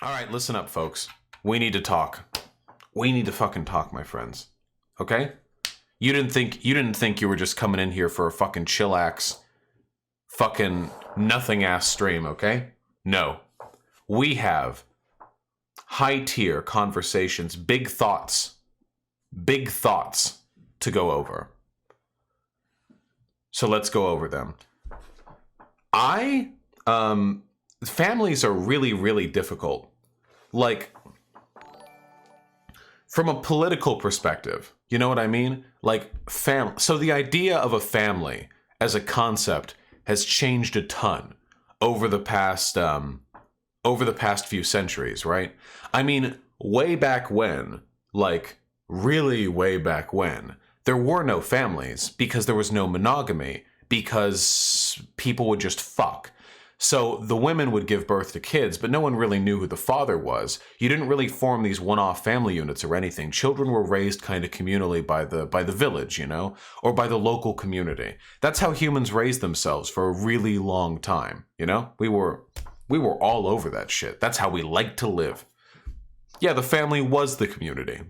All right, listen up, folks. We need to talk. We need to fucking talk, my friends. Okay? You didn't think you were just coming in here for a fucking chillax, fucking nothing ass stream, okay? No. We have high tier conversations, big thoughts to go over. So let's go over them. Families are really, really difficult. Like, from a political perspective, you know what I mean? Like, so the idea of a family as a concept has changed a ton over the past few centuries, right? I mean, way back when, like really way back when, there were no families because there was no monogamy because people would just fuck. So the women would give birth to kids, but no one really knew who the father was. You didn't really form these one-off family units or anything. Children were raised kind of communally by the village, you know, or by the local community. That's how humans raised themselves for a really long time, you know? We were all over that shit. That's how we like to live. Yeah, the family was the community.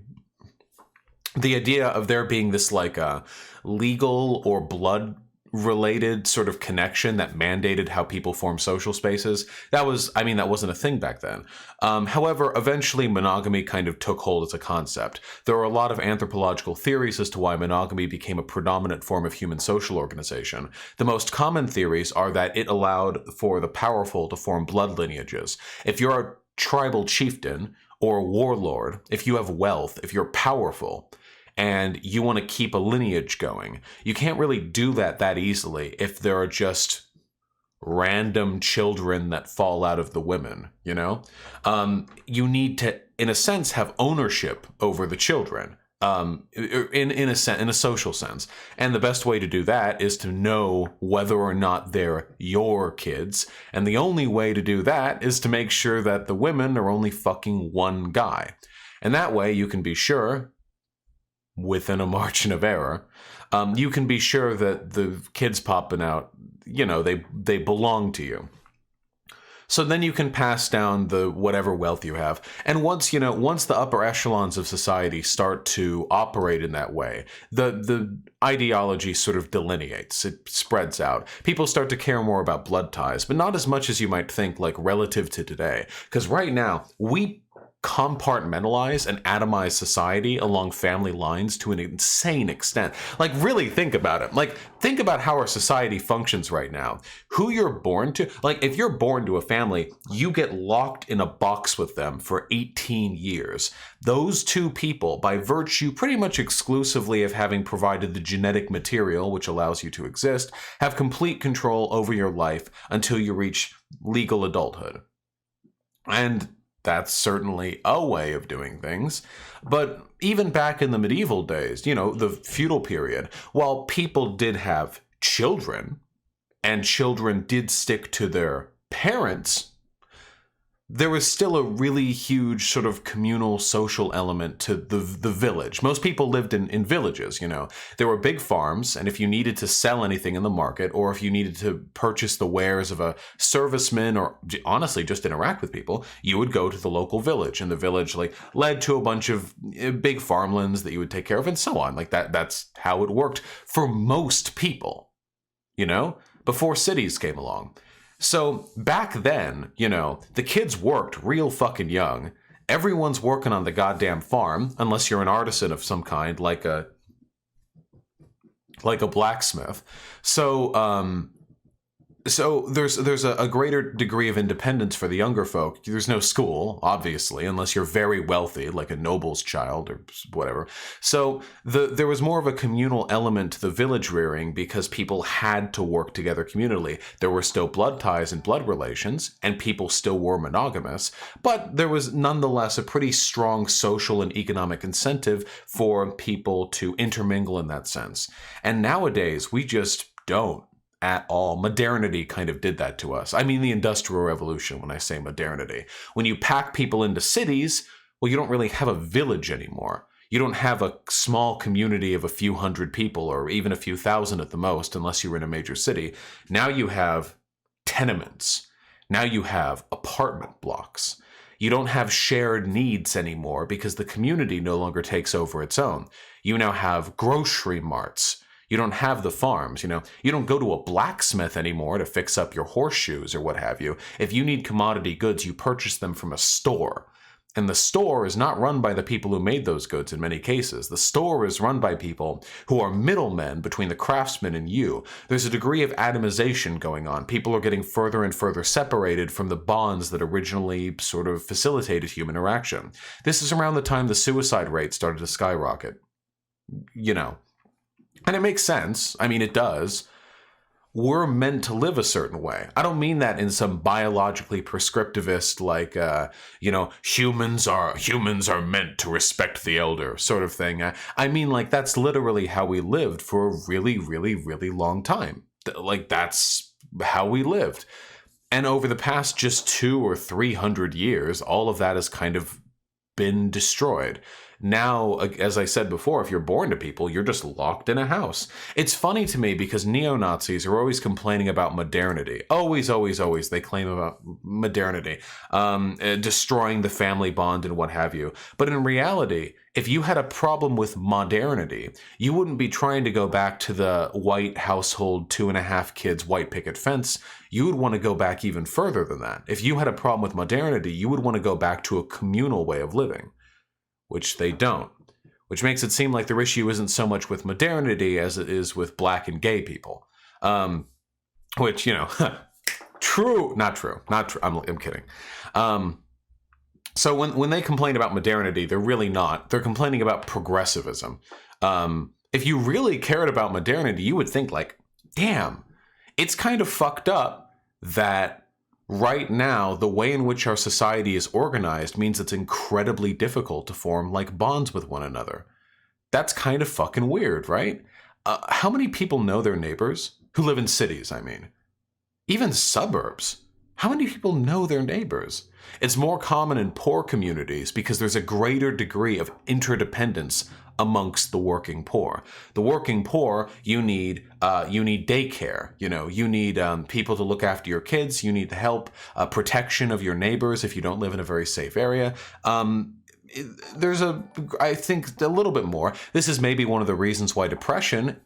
The idea of there being this like a legal or blood related sort of connection that mandated how people form social spaces, that wasn't a thing back then. However, eventually monogamy kind of took hold as a concept. There are a lot of anthropological theories as to why monogamy became a predominant form of human social organization. The most common theories are that it allowed for the powerful to form blood lineages. If you're a tribal chieftain or a warlord, if you have wealth, if you're powerful, and you want to keep a lineage going, you can't really do that easily if there are just random children that fall out of the women, you know? You need to, in a sense, have ownership over the children, in a social sense. And the best way to do that is to know whether or not they're your kids. And the only way to do that is to make sure that the women are only fucking one guy. And that way you can be sure, within a margin of error, you can be sure that the kids popping out, you know, they belong to you. So then you can pass down the whatever wealth you have. And once the upper echelons of society start to operate in that way, the ideology sort of delineates, it spreads out. People start to care more about blood ties, but not as much as you might think, like relative to today. Because right now, we compartmentalize and atomize society along family lines to an insane extent. Like, really think about it. Like, think about how our society functions right now. Who you're born to, like, if you're born to a family, you get locked in a box with them for 18 years. Those two people, by virtue pretty much exclusively of having provided the genetic material which allows you to exist, have complete control over your life until you reach legal adulthood. And that's certainly a way of doing things. But even back in the medieval days, you know, the feudal period, while people did have children, and children did stick to their parents, there was still a really huge sort of communal social element to the village. Most people lived in villages, you know. There were big farms, and if you needed to sell anything in the market, or if you needed to purchase the wares of a serviceman, or honestly just interact with people, you would go to the local village, and the village like led to a bunch of big farmlands that you would take care of, and so on. Like that's how it worked for most people, you know, before cities came along. So back then, you know, the kids worked real fucking young. Everyone's working on the goddamn farm, unless you're an artisan of some kind, like a blacksmith. So there's a greater degree of independence for the younger folk. There's no school, obviously, unless you're very wealthy, like a noble's child or whatever. So there was more of a communal element to the village rearing because people had to work together communally. There were still blood ties and blood relations, and people still were monogamous, but there was nonetheless a pretty strong social and economic incentive for people to intermingle in that sense. And nowadays, we just don't at all. Modernity kind of did that to us. I mean the Industrial Revolution when I say modernity. When you pack people into cities, well, you don't really have a village anymore. You don't have a small community of a few hundred people or even a few thousand at the most, unless you're in a major city. Now you have tenements. Now you have apartment blocks. You don't have shared needs anymore because the community no longer takes over its own. You now have grocery marts. You don't have the farms, you know. You don't go to a blacksmith anymore to fix up your horseshoes or what have you. If you need commodity goods, you purchase them from a store. And the store is not run by the people who made those goods in many cases. The store is run by people who are middlemen between the craftsman and you. There's a degree of atomization going on. People are getting further and further separated from the bonds that originally sort of facilitated human interaction. This is around the time the suicide rate started to skyrocket. You know. And it makes sense. I mean, it does. We're meant to live a certain way. I don't mean that in some biologically prescriptivist, like, humans are meant to respect the elder sort of thing. I mean, like, that's literally how we lived for a really, really, really long time. Like, that's how we lived. And over the past just 200 or 300 years, all of that has kind of been destroyed. Now, as I said before, if you're born to people, you're just locked in a house. It's funny to me because neo-Nazis are always complaining about modernity. Always, always, always they claim about modernity, destroying the family bond and what have you. But in reality, if you had a problem with modernity, you wouldn't be trying to go back to the white household, 2.5 kids, white picket fence. You would want to go back even further than that. If you had a problem with modernity, you would want to go back to a communal way of living. Which they don't, which makes it seem like their issue isn't so much with modernity as it is with black and gay people. Which, true, not true, I'm kidding. So when they complain about modernity, they're really not. They're complaining about progressivism. If you really cared about modernity, you would think like, damn, it's kind of fucked up that right now, the way in which our society is organized means it's incredibly difficult to form like bonds with one another. That's kind of fucking weird, right? How many people know their neighbors? Who live in cities, I mean. Even suburbs. How many people know their neighbors? It's more common in poor communities because there's a greater degree of interdependence amongst the working poor. The working poor, you need daycare, you need people to look after your kids, you need the help, protection of your neighbors if you don't live in a very safe area. There's I think a little bit more. This is maybe one of the reasons why depression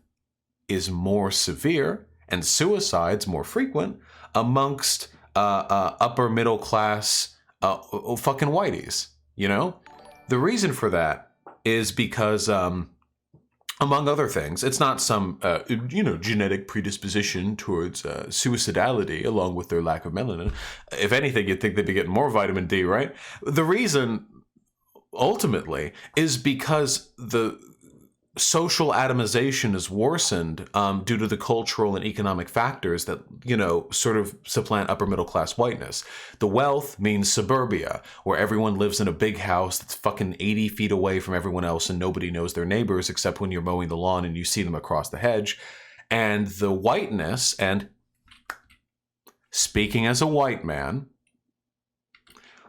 is more severe and suicides more frequent amongst upper middle class fucking whiteys, The reason for that is because, among other things, it's not some, genetic predisposition towards suicidality along with their lack of melanin. If anything, you'd think they'd be getting more vitamin D, right? The reason, ultimately, is because the social atomization is worsened due to the cultural and economic factors that, sort of supplant upper middle class whiteness. The wealth means suburbia, where everyone lives in a big house that's fucking 80 feet away from everyone else and nobody knows their neighbors except when you're mowing the lawn and you see them across the hedge. And the whiteness, and speaking as a white man,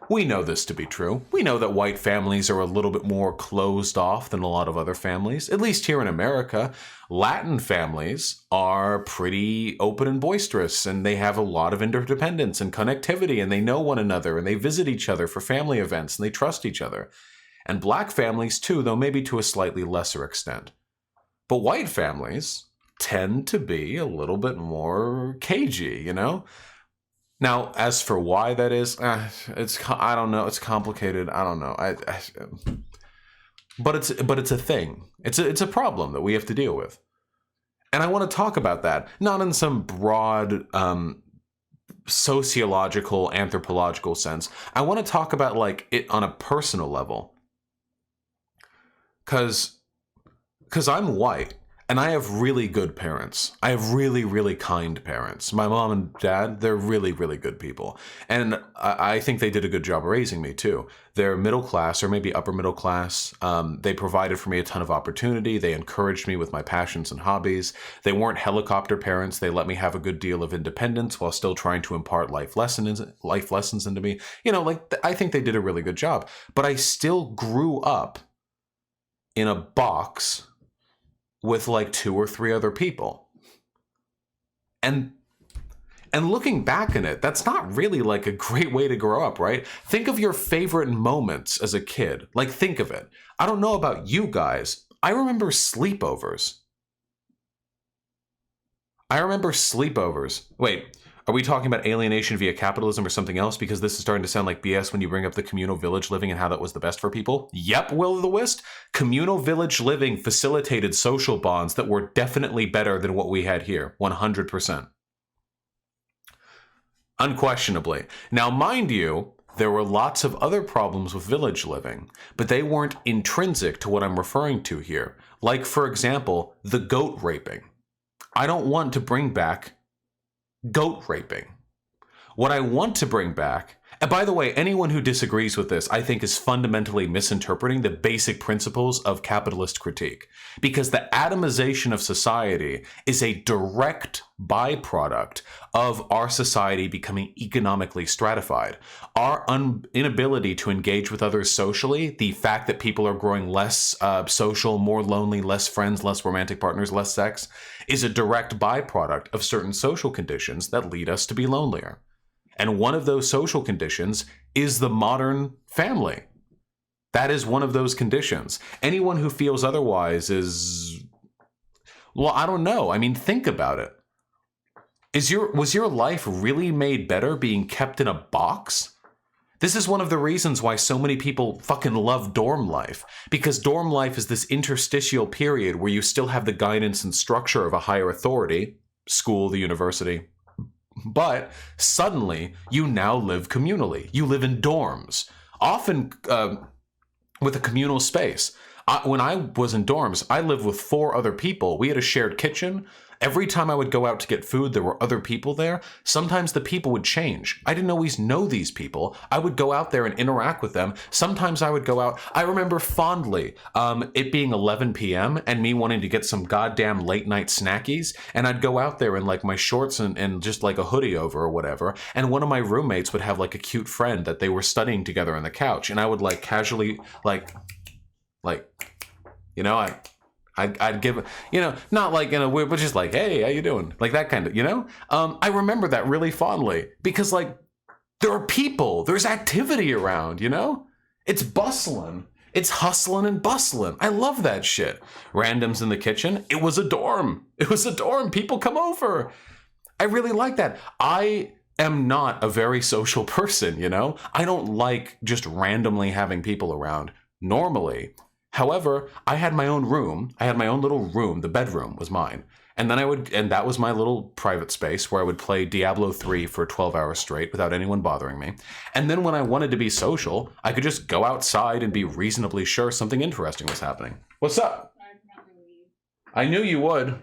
we know this to be true. We know that white families are a little bit more closed off than a lot of other families. At least here in America, Latin families are pretty open and boisterous, and they have a lot of interdependence and connectivity, and they know one another, and they visit each other for family events, and they trust each other. And black families too, though maybe to a slightly lesser extent. But white families tend to be a little bit more cagey, Now, as for why that is, I don't know. It's complicated. I don't know. But it's a thing. It's a problem that we have to deal with, and I want to talk about that not in some broad sociological, anthropological sense. I want to talk about like it on a personal level, because I'm white. And I have really good parents. I have really, really kind parents. My mom and dad, they're really, really good people. And I think they did a good job raising me too. They're middle class or maybe upper middle class. They provided for me a ton of opportunity. They encouraged me with my passions and hobbies. They weren't helicopter parents. They let me have a good deal of independence while still trying to impart life lessons into me. I think they did a really good job. But I still grew up in a box with like 2 or 3 other people. And And looking back on it, that's not really like a great way to grow up, right? Think of your favorite moments as a kid. Like, think of it. I don't know about you guys. I remember sleepovers. Wait, are we talking about alienation via capitalism or something else? Because this is starting to sound like BS when you bring up the communal village living and how that was the best for people. Yep, Will-o'-the-Wisp. Communal village living facilitated social bonds that were definitely better than what we had here. 100%. Unquestionably. Now, mind you, there were lots of other problems with village living, but they weren't intrinsic to what I'm referring to here. Like, for example, the goat raping. I don't want to bring back goat raping. What I want to bring back, and by the way, anyone who disagrees with this, I think is fundamentally misinterpreting the basic principles of capitalist critique. Because the atomization of society is a direct byproduct of our society becoming economically stratified. Our inability to engage with others socially, the fact that people are growing less social, more lonely, less friends, less romantic partners, less sex, is a direct byproduct of certain social conditions that lead us to be lonelier. And one of those social conditions is the modern family. That is one of those conditions. Anyone who feels otherwise is, well, I don't know. I mean, think about it. Was your life really made better being kept in a box? This is one of the reasons why so many people fucking love dorm life. Because dorm life is this interstitial period where you still have the guidance and structure of a higher authority, school, the university, but suddenly you now live communally. You live in dorms, often with a communal space. When I was in dorms, I lived with 4 other people. We had a shared kitchen. Every time I would go out to get food, there were other people there. Sometimes the people would change. I didn't always know these people. I would go out there and interact with them. Sometimes I would go out. I remember fondly it being 11 p.m. and me wanting to get some goddamn late night snackies. And I'd go out there in like my shorts and just like a hoodie over or whatever. And one of my roommates would have like a cute friend that they were studying together on the couch. And I would like casually you know, I'd give, you know, not like in a weird, but just like, hey, how you doing? Like that kind of, you know? I remember that really fondly because like there are people, there's activity around, you know? It's bustling. It's hustling and bustling. I love that shit. Randoms in the kitchen. It was a dorm. People come over. I really like that. I am not a very social person, you know? I don't like just randomly having people around normally. However, I had my own room. I had my own little room. The bedroom was mine. And then that was my little private space where I would play Diablo 3 for 12 hours straight without anyone bothering me. And then when I wanted to be social, I could just go outside and be reasonably sure something interesting was happening. What's up? I knew you would.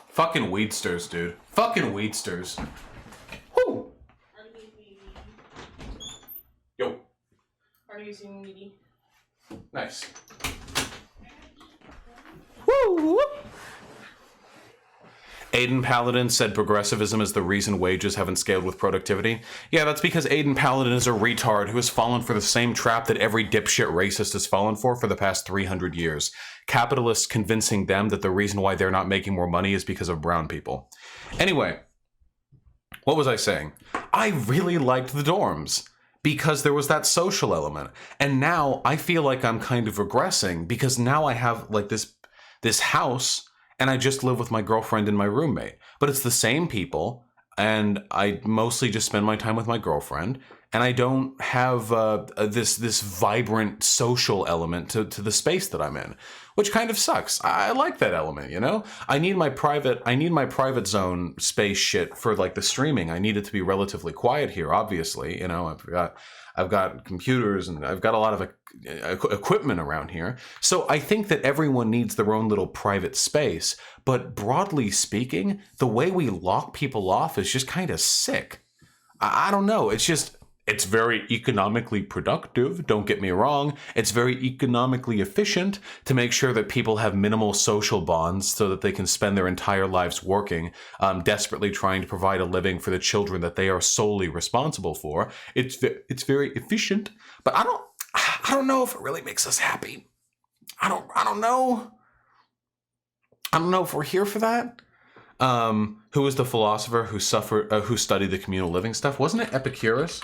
Fucking weedsters, dude. Fucking weedsters. Whoo! Yo. Nice. Woo! Aiden Paladin said progressivism is the reason wages haven't scaled with productivity. Yeah, that's because Aiden Paladin is a retard who has fallen for the same trap that every dipshit racist has fallen for the past 300 years. Capitalists convincing them that the reason why they're not making more money is because of brown people. Anyway, what was I saying? I really liked the dorms because there was that social element. And now I feel like I'm kind of regressing because now I have like this house and I just live with my girlfriend and my roommate. But it's the same people and I mostly just spend my time with my girlfriend and I don't have this vibrant social element to the space that I'm in, which kind of sucks. I like that element, you know? I need my private zone space shit for like the streaming. I need it to be relatively quiet here, obviously. You know, I've got computers and I've got a lot of equipment around here. So I think that everyone needs their own little private space. But broadly speaking, the way we lock people off is just kind of sick. I don't know. It's very economically productive, don't get me wrong. It's very economically efficient to make sure that people have minimal social bonds so that they can spend their entire lives working, desperately trying to provide a living for the children that they are solely responsible for. It's very efficient, but I don't know if it really makes us happy. I don't know. I don't know if we're here for that. Who was the philosopher who studied the communal living stuff? Wasn't it Epicurus?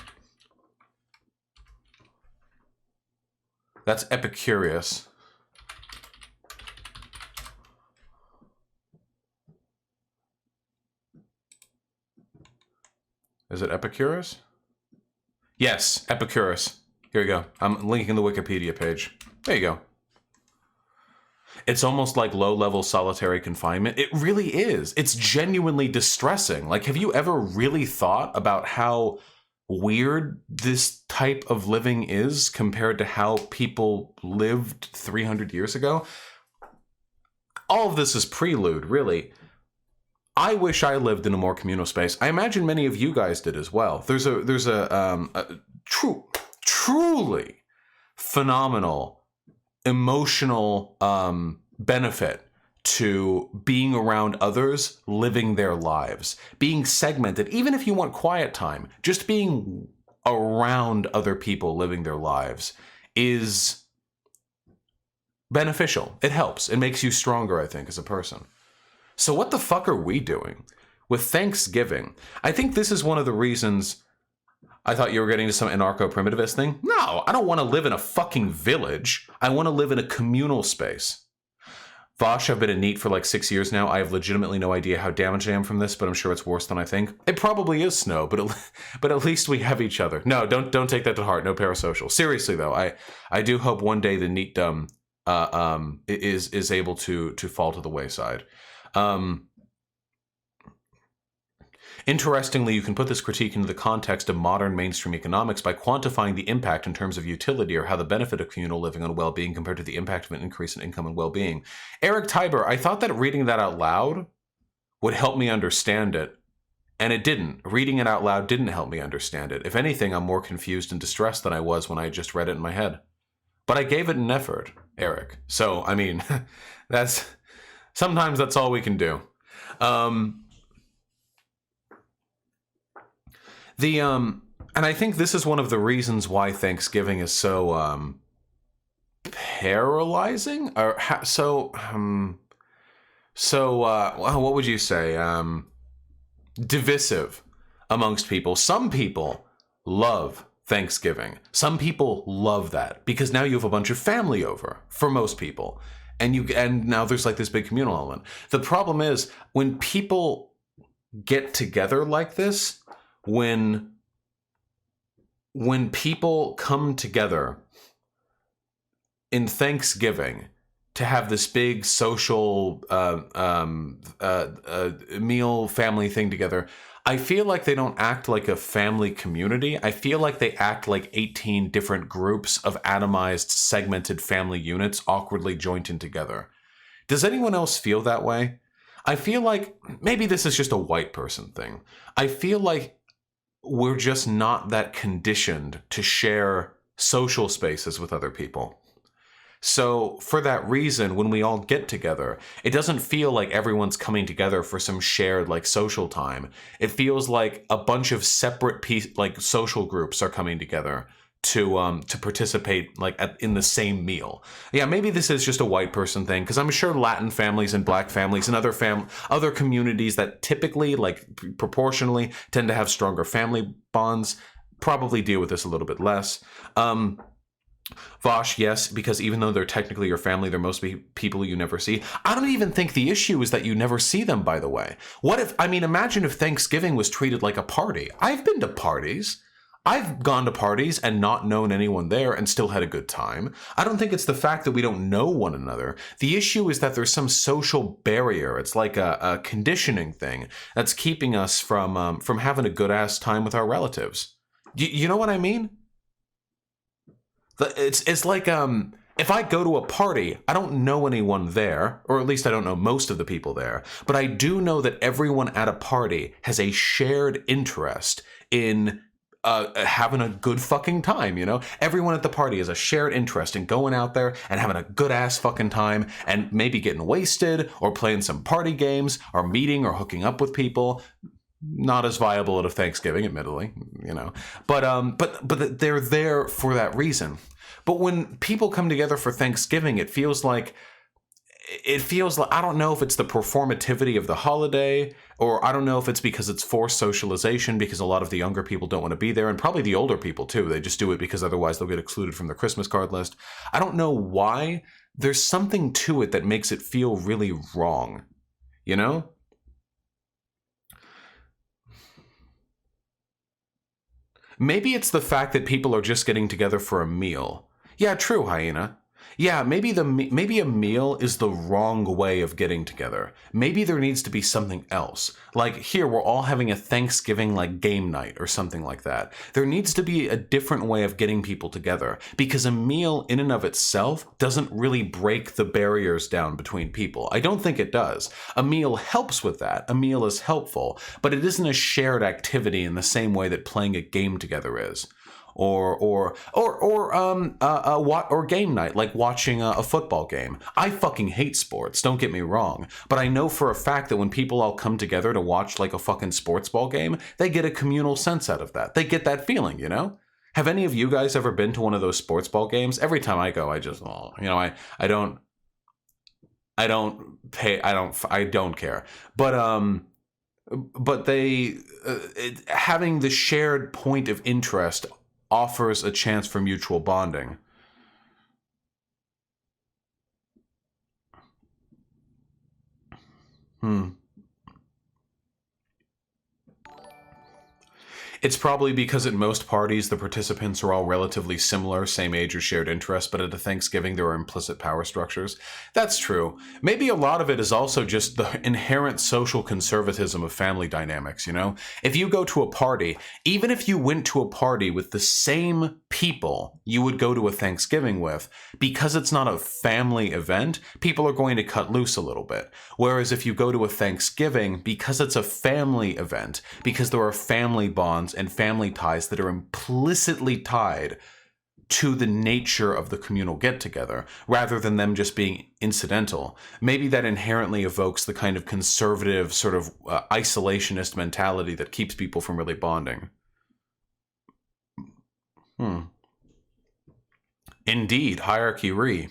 That's Epicurus. Is it Epicurus? Yes, Epicurus. Here we go. I'm linking the Wikipedia page. There you go. It's almost like low-level solitary confinement. It really is. It's genuinely distressing. Like, have you ever really thought about how weird this type of living is compared to how people lived 300 years ago? All of this is prelude, really. I wish I lived in a more communal space. I imagine many of you guys did as well. There's a truly phenomenal emotional benefit to being around others living their lives, being segmented. Even if you want quiet time, just being around other people living their lives is beneficial. It helps. It makes you stronger, I think, as a person. So what the fuck are we doing with Thanksgiving? I think this is one of the reasons. I thought you were getting to some anarcho-primitivist thing. No, I don't want to live in a fucking village. I want to live in a communal space. Vosh, I've been in NEET for like 6 years now. I have legitimately no idea how damaged I am from this, but I'm sure it's worse than I think. It probably is snow, but at least we have each other. No, don't take that to heart. No parasocial. Seriously though, I do hope one day the NEET is able to fall to the wayside. Interestingly, you can put this critique into the context of modern mainstream economics by quantifying the impact in terms of utility or how the benefit of communal living on well-being compared to the impact of an increase in income and well-being. Eric Tiber, I thought that reading that out loud would help me understand it, and it didn't. Reading it out loud didn't help me understand it. If anything, I'm more confused and distressed than I was when I just read it in my head. But I gave it an effort, Eric. So, I mean, sometimes that's all we can do. And I think this is one of the reasons why Thanksgiving is so paralyzing, or what would you say? Divisive amongst people. Some people love Thanksgiving. Some people love that because now you have a bunch of family over for most people, and now there's like this big communal element. The problem is when people get together like this. When people come together in Thanksgiving to have this big social meal family thing together, I feel like they don't act like a family community. I feel like they act like 18 different groups of atomized, segmented family units awkwardly jointed together. Does anyone else feel that way? I feel like maybe this is just a white person thing. I feel like we're just not that conditioned to share social spaces with other people. So for that reason, when we all get together, it doesn't feel like everyone's coming together for some shared like social time. It feels like a bunch of separate social groups are coming together to participate in the same meal. Yeah, maybe this is just a white person thing, because I'm sure Latin families and Black families and other communities that typically, proportionally, tend to have stronger family bonds probably deal with this a little bit less. Vosh, yes, because even though they're technically your family, they're mostly people you never see. I don't even think the issue is that you never see them, by the way. Imagine if Thanksgiving was treated like a party. I've been to parties. I've gone to parties and not known anyone there and still had a good time. I don't think it's the fact that we don't know one another. The issue is that there's some social barrier. It's like a conditioning thing that's keeping us from having a good-ass time with our relatives. You know what I mean? It's like if I go to a party, I don't know anyone there, or at least I don't know most of the people there, but I do know that everyone at a party has a shared interest in having a good fucking time, you know? Everyone at the party has a shared interest in going out there and having a good ass fucking time and maybe getting wasted or playing some party games or meeting or hooking up with people. Not as viable at a Thanksgiving, admittedly, you know. But they're there for that reason. But when people come together for Thanksgiving, it feels like it feels like, I don't know if it's the performativity of the holiday, or I don't know if it's because it's forced socialization because a lot of the younger people don't want to be there, and probably the older people too. They just do it because otherwise they'll get excluded from the Christmas card list. I don't know why. There's something to it that makes it feel really wrong, you know? Maybe it's the fact that people are just getting together for a meal. Yeah, true, Hyena. Yeah, maybe a meal is the wrong way of getting together. Maybe there needs to be something else. Like here, we're all having a Thanksgiving like game night or something like that. There needs to be a different way of getting people together, because a meal in and of itself doesn't really break the barriers down between people. I don't think it does. A meal helps with that. A meal is helpful, but it isn't a shared activity in the same way that playing a game together is. Or game night, like watching a football game. I fucking hate sports, don't get me wrong, but I know for a fact that when people all come together to watch like a fucking sports ball game, they get a communal sense out of that. They get that feeling, you know? Have any of you guys ever been to one of those sports ball games? Every time I go, I just, I don't care. But having the shared point of interest offers a chance for mutual bonding. It's probably because at most parties, the participants are all relatively similar, same age or shared interests, but at a Thanksgiving, there are implicit power structures. That's true. Maybe a lot of it is also just the inherent social conservatism of family dynamics, you know? If you go to a party, even if you went to a party with the same people you would go to a Thanksgiving with, because it's not a family event, people are going to cut loose a little bit. Whereas if you go to a Thanksgiving, because it's a family event, because there are family bonds and family ties that are implicitly tied to the nature of the communal get-together, rather than them just being incidental. Maybe that inherently evokes the kind of conservative, sort of isolationist mentality that keeps people from really bonding. Indeed, hierarchy re.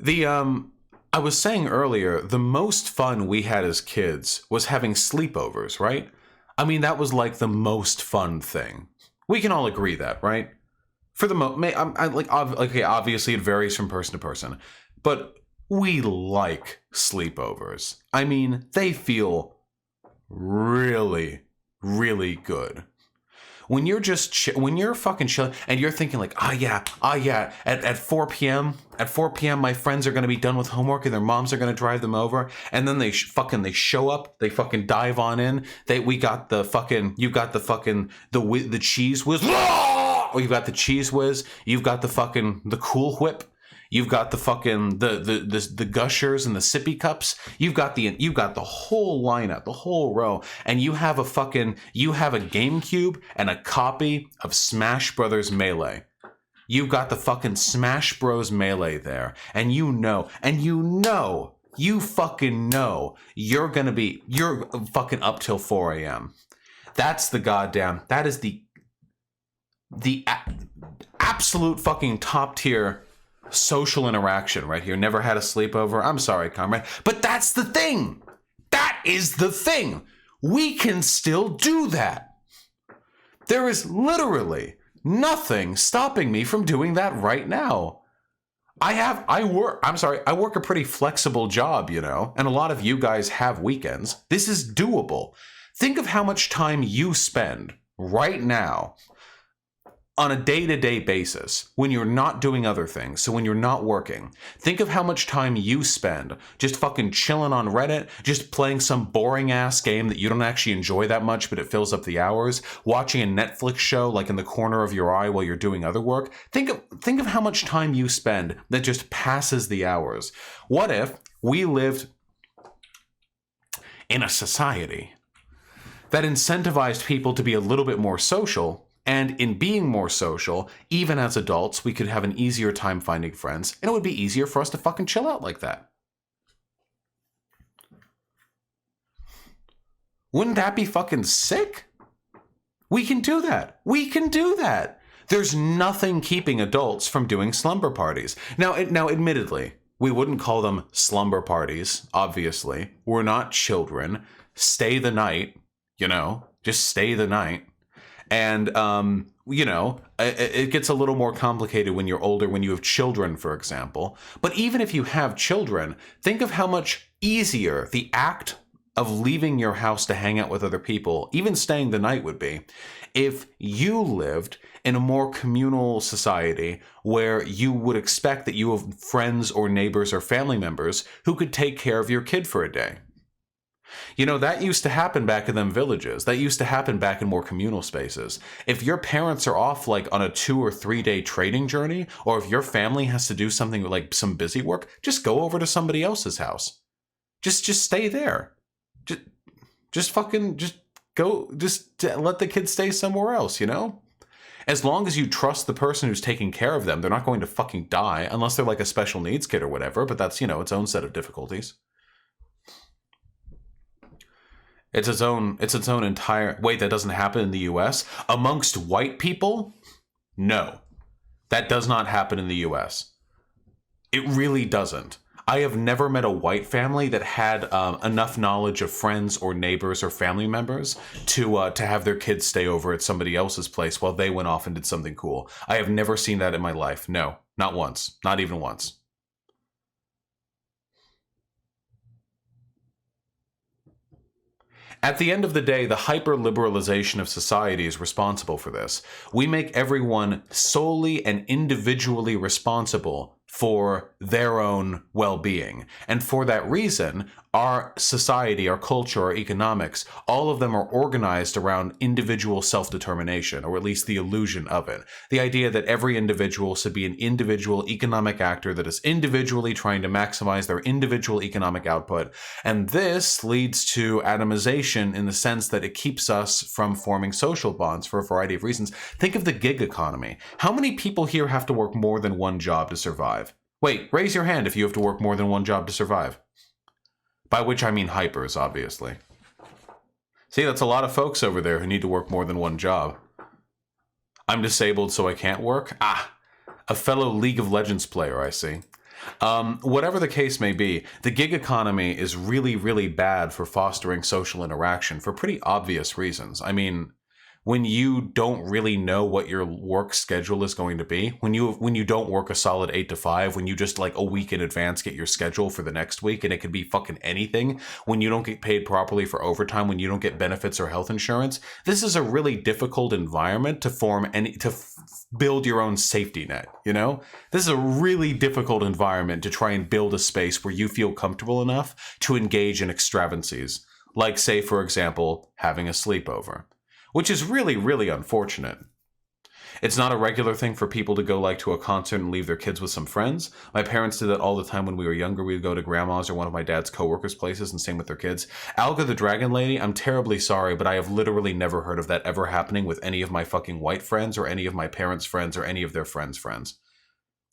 I was saying earlier, the most fun we had as kids was having sleepovers, right? I mean, that was like the most fun thing. We can all agree that, right? For the obviously it varies from person to person, but we like sleepovers. I mean, they feel really, really good. When you're when you're fucking chilling and you're thinking like, at 4 p.m., my friends are going to be done with homework and their moms are going to drive them over. And then they show up, they fucking dive on in. You got the cheese whiz. Or you've got the cheese whiz. You've got the Cool Whip. You've got the fucking the gushers and the sippy cups. You've got the whole lineup, the whole row, and you have a GameCube and a copy of Smash Brothers Melee. You've got the fucking Smash Bros Melee there, and you fucking know you're fucking up till 4 a.m. That is the absolute fucking top tier social interaction right here. Never had a sleepover. I'm sorry, comrade. But that's the thing. That is the thing. We can still do that. There is literally nothing stopping me from doing that right now. I work a pretty flexible job, you know, and a lot of you guys have weekends. This is doable. Think of how much time you spend right now on a day-to-day basis, when you're not doing other things, so when you're not working. Think of how much time you spend just fucking chilling on Reddit, just playing some boring-ass game that you don't actually enjoy that much, but it fills up the hours, watching a Netflix show like in the corner of your eye while you're doing other work. Think of how much time you spend that just passes the hours. What if we lived in a society that incentivized people to be a little bit more social? And in being more social, even as adults, we could have an easier time finding friends, and it would be easier for us to fucking chill out like that. Wouldn't that be fucking sick? We can do that. We can do that. There's nothing keeping adults from doing slumber parties. Now, admittedly, We wouldn't call them slumber parties, obviously. We're not children. Stay the night, just stay the night. And, it gets a little more complicated when you're older, when you have children, for example. But even if you have children, think of how much easier the act of leaving your house to hang out with other people, even staying the night, would be if you lived in a more communal society where you would expect that you have friends or neighbors or family members who could take care of your kid for a day. That used to happen back in them villages. That used to happen back in more communal spaces. If your parents are off like on a 2 or 3 day trading journey, or if your family has to do something like some busy work, just go over to somebody else's house. Just stay there. Just go, just let the kids stay somewhere else, As long as you trust the person who's taking care of them, they're not going to fucking die unless they're like a special needs kid or whatever, but that's, its own set of difficulties. It's its own entire... Wait, that doesn't happen in the US? Amongst white people? No. That does not happen in the US. It really doesn't. I have never met a white family that had enough knowledge of friends or neighbors or family members to have their kids stay over at somebody else's place while they went off and did something cool. I have never seen that in my life. No, not once. Not even once. At the end of the day, the hyper-liberalization of society is responsible for this. We make everyone solely and individually responsible for their own well-being. And for that reason, our society, our culture, our economics, all of them are organized around individual self-determination, or at least the illusion of it. The idea that every individual should be an individual economic actor that is individually trying to maximize their individual economic output. And this leads to atomization in the sense that it keeps us from forming social bonds for a variety of reasons. Think of the gig economy. How many people here have to work more than one job to survive? Wait, raise your hand if you have to work more than one job to survive. By which I mean hypers, obviously. See, that's a lot of folks over there who need to work more than one job. I'm disabled, so I can't work? A fellow League of Legends player, I see. Whatever the case may be, the gig economy is really, really bad for fostering social interaction for pretty obvious reasons. I mean, when you don't really know what your work schedule is going to be, when you don't work a solid 8 to 5, when you just like a week in advance get your schedule for the next week, and it could be fucking anything, when you don't get paid properly for overtime, when you don't get benefits or health insurance, this is a really difficult environment to build your own safety net, This is a really difficult environment to try and build a space where you feel comfortable enough to engage in extravagancies, like, say, for example, having a sleepover. Which is really, really unfortunate. It's not a regular thing for people to go like to a concert and leave their kids with some friends. My parents did that all the time when we were younger. We'd go to grandma's or one of my dad's coworkers' places and same with their kids. Alga the Dragon Lady, I'm terribly sorry, but I have literally never heard of that ever happening with any of my fucking white friends or any of my parents' friends or any of their friends' friends.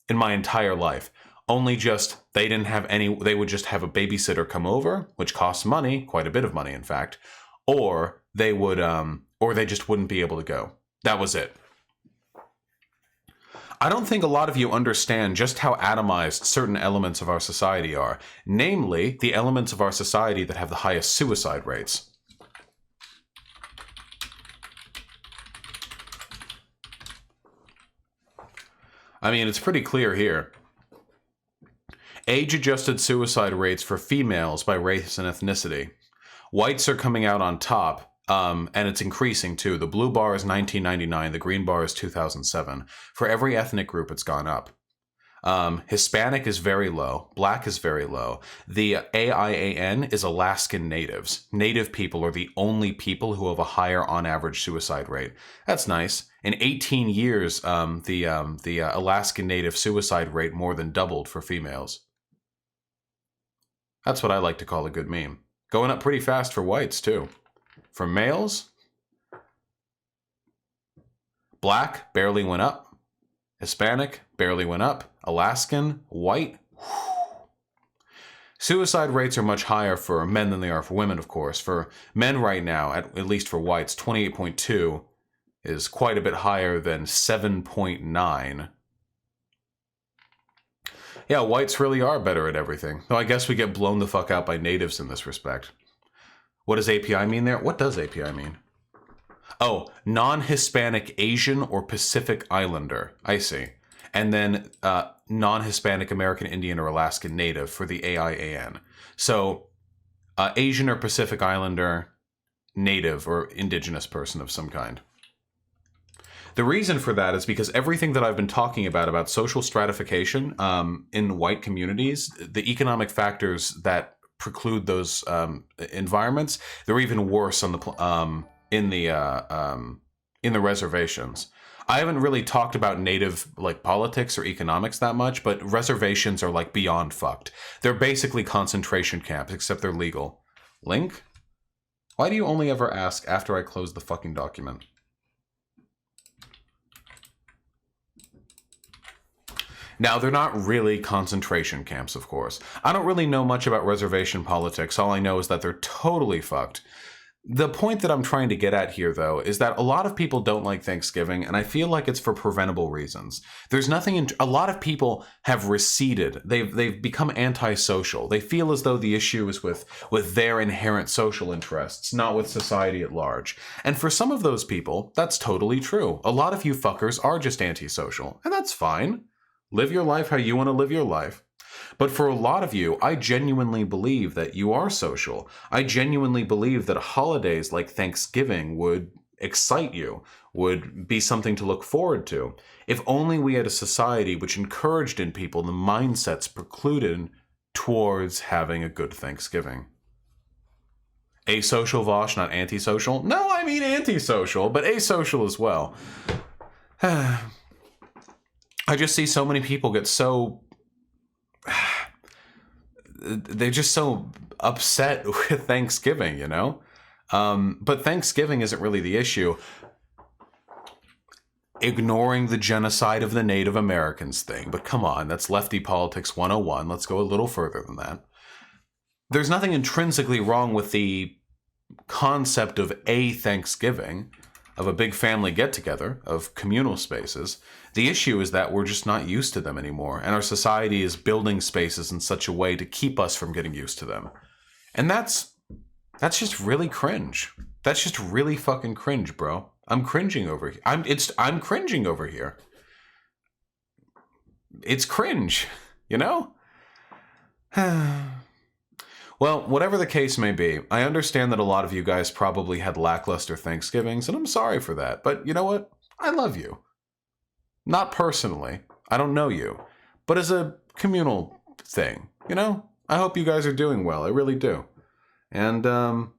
In my entire life. Only just, they would just have a babysitter come over, which costs money, quite a bit of money in fact, or they would, or they just wouldn't be able to go. That was it. I don't think a lot of you understand just how atomized certain elements of our society are, namely the elements of our society that have the highest suicide rates. I mean, it's pretty clear here. Age-adjusted suicide rates for females by race and ethnicity. Whites are coming out on top. And it's increasing too. The blue bar is 1999, the green bar is 2007. For every ethnic group, it's gone up. Hispanic is very low. Black is very low. The AIAN is Alaskan Natives. Native people are the only people who have a higher on average suicide rate. That's nice. In 18 years, the Alaskan Native suicide rate more than doubled for females. That's what I like to call a good meme. Going up pretty fast for whites too. For males, Black barely went up. Hispanic barely went up. Alaskan, white. Suicide rates are much higher for men than they are for women, of course. For men right now, at least for whites, 28.2 is quite a bit higher than 7.9. Yeah, whites really are better at everything. Though I guess we get blown the fuck out by natives in this respect. What does API mean there? What does API mean? Oh, non-Hispanic Asian or Pacific Islander. I see. And then non-Hispanic American Indian or Alaskan Native for the AIAN. So Asian or Pacific Islander, Native or indigenous person of some kind. The reason for that is because everything that I've been talking about social stratification in white communities, the economic factors that preclude those environments, they're even worse on the in the reservations. I haven't really talked about native like politics or economics that much, but reservations are like beyond fucked. They're basically concentration camps, except they're legal. Link? Why do you only ever ask after I close the fucking document? Now, they're not really concentration camps, of course. I don't really know much about reservation politics. All I know is that they're totally fucked. The point that I'm trying to get at here, though, is that a lot of people don't like Thanksgiving, and I feel like it's for preventable reasons. There's nothing a lot of people have receded. They've become antisocial. They feel as though the issue is with their inherent social interests, not with society at large. And for some of those people, that's totally true. A lot of you fuckers are just antisocial, and that's fine. Live your life how you want to live your life. But for a lot of you, I genuinely believe that you are social. I genuinely believe that holidays like Thanksgiving would excite you, would be something to look forward to. If only we had a society which encouraged in people the mindsets precluded towards having a good Thanksgiving. Asocial, Vosh, not antisocial? No, I mean antisocial, but asocial as well. I just see so many people get so... they're just so upset with Thanksgiving, you know? But Thanksgiving isn't really the issue. Ignoring the genocide of the Native Americans thing. But come on, that's lefty politics 101. Let's go a little further than that. There's nothing intrinsically wrong with the concept of a Thanksgiving, of a big family get-together, of communal spaces. The issue is that we're just not used to them anymore, and our society is building spaces in such a way to keep us from getting used to them. And that's just really cringe. That's just really fucking cringe, bro. I'm cringing over here. I'm cringing over here. It's cringe, you know? Well, whatever the case may be, I understand that a lot of you guys probably had lackluster Thanksgivings, and I'm sorry for that. But you know what? I love you. Not personally. I don't know you. But as a communal thing, you know? I hope you guys are doing well. I really do. And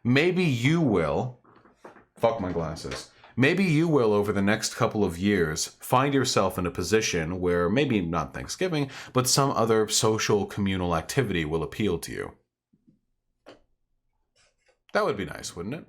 maybe you will... Fuck my glasses. Maybe you will, over the next couple of years, find yourself in a position where maybe not Thanksgiving, but some other social communal activity will appeal to you. That would be nice, wouldn't it?